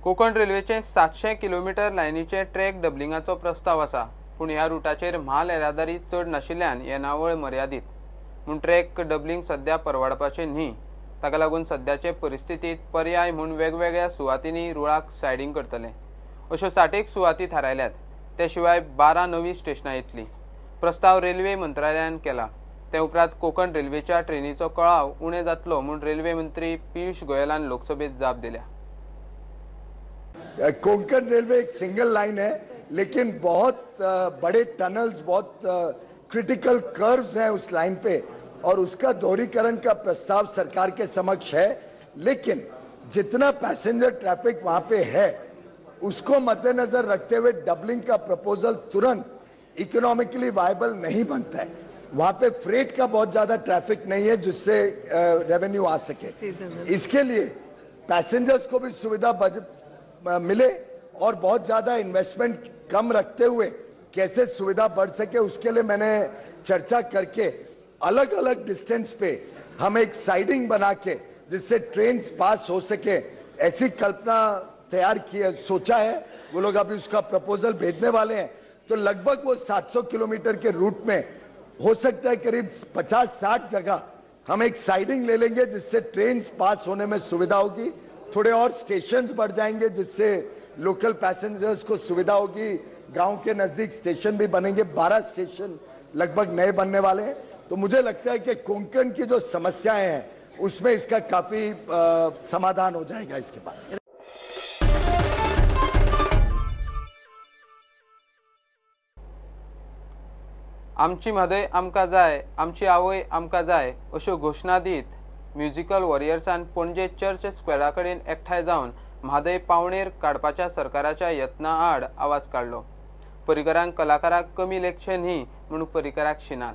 कोकण रेल्वेचे 700 kilometre लायनीचे track डबलिंगाचो प्रस्ताव आसा, पूण ह्या रुटाचेर म्हाल येरादारी चड नाशिल्ल्यान येणावळ मर्यादीत म्हूण ट्रॅक डबलिंग सध्या परवडपाचें न्ही। ताका लागून सध्याचे परिस्थितीत पर्याय म्हूण वेगवेगळ्या सुवातींनी रुळाक सायडिंग करतले अश्यो 60 सुवाती थारायल्यात। ते शिवाय 12 नवी स्टेशनां येतलीं। प्रस्ताव रेल्वे मंत्रालयान केला। ते उपरांत कोकण रेल्वेच्या ट्रेनीचो कळाव उणे जातलो म्हूण रेल्वे मंत्री पियुष गोयलान लोकसभेत जाप दिल्या। कोंकण रेलवे एक सिंगल लाइन है, लेकिन बहुत बड़े टनल्स, बहुत क्रिटिकल कर्व्स हैं उस लाइन पे, और उसका दोहरीकरण का प्रस्ताव सरकार के समक्ष है। लेकिन जितना पैसेंजर ट्रैफिक वहां पे है उसको मद्देनजर रखते हुए डबलिंग का प्रपोजल तुरंत इकोनॉमिकली वायबल नहीं बनता है। वहां पे फ्रेट का बहुत ज्यादा ट्रैफिक नहीं है जिससे रेवेन्यू आ सके। इसके लिए पैसेंजर्स को भी सुविधा मिले और बहुत ज्यादा इन्वेस्टमेंट कम रखते हुए कैसे सुविधा बढ़ सके, उसके लिए मैंने चर्चा करके अलग अलग डिस्टेंस पे हम एक साइडिंग बना के जिससे ट्रेन पास हो सके, ऐसी कल्पना तैयार की है, सोचा है। वो लोग अभी उसका प्रपोजल भेजने वाले हैं। तो लगभग वो 700 किलोमीटर के रूट में हो सकता है करीब 50-60 जगह हम एक साइडिंग ले लेंगे जिससे ट्रेन पास होने में सुविधा होगी। थोड़े और स्टेशंस बढ़ जाएंगे जिससे लोकल पैसेंजर्स को सुविधा होगी। गांव के नजदीक स्टेशन भी बनेंगे, 12 स्टेशन लगभग नए बनने वाले हैं। तो मुझे लगता है कि कोंकण की जो समस्याएं हैं उसमें इसका काफी समाधान हो जाएगा इसके बाद। आमची म्हादय आमकां जाय, आमची आवय आमकां जाय अश्यो घोशणा दीत म्युझिकल वॉरियर्सान पणजे चर्च स्क्वेरा कडेन एकठांय जावन म्हादय पावणेर काडपाच्या सरकाराच्या यत्ना आड आवाज काडलो। पर्रीकरांक कलाकाराक कमी लेखचे न्ही म्हूण पर्रीकराक शिनाल।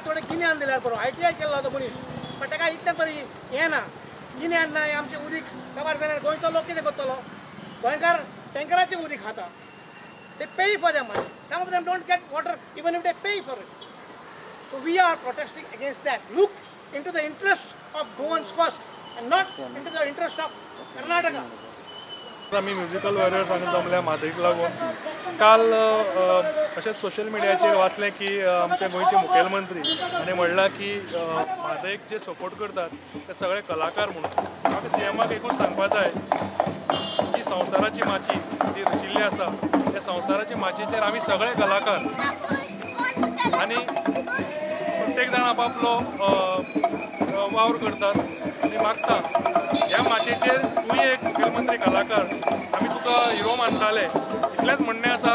थोडे गिन्यान दिल्यार बरो ITI केला तो मनीस, पण ताका इतलें तरी हें ना, गिन्यान ना। आमचे उदीक काबार जाल्यार गोंयचो लोक कितें करतलो? गोंयकार टँकराचें उदीक खाता। They pay for their money. Some of them don't get water even if they pay for it. So we are protesting against that. Look into the interests of Goans first and not into the interest of Karnataka. आम्ही musical warriors आणि जमल्या म्हादयक लागून काल अशेंच social मिडियाचेर वाचलें की आमचे गोंयचे मुखेलमंत्री हाणें म्हणलां की म्हादयक जे सपोर्ट करतात ते सगळे कलाकार म्हणून। म्हाका CMाक एकूच सांगपाक जाय की संवसाराची माची जी रचिल्ली आसा त्या संवसाराची माचयेचेर आमी सगळे कलाकार आनी प्रत्येक जाण आपापलो वावर करतात आनी मागता ह्या माचयेचेर तूंय एक मुखेलमंत्री कलाकार, आमी तुका हिरो मानताले। इतलेंच म्हणणें आसा,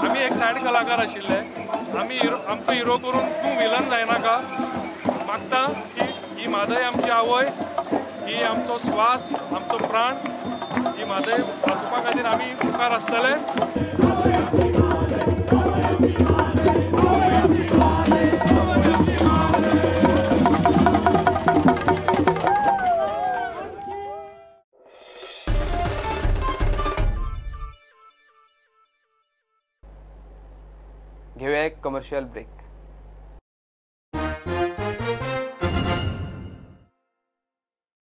आमी एक सायड कलाकार आशिल्ले, आमी आमचो हिरो करून तूं विलन जायनाका। मागता की ही म्हादय आमची आवय, ही आमचो स्वास, आमचो प्राण, ही म्हादय वाचोवपा खातीर आमी मुखार आसतले। घेऊया एक कमर्शियल ब्रेक।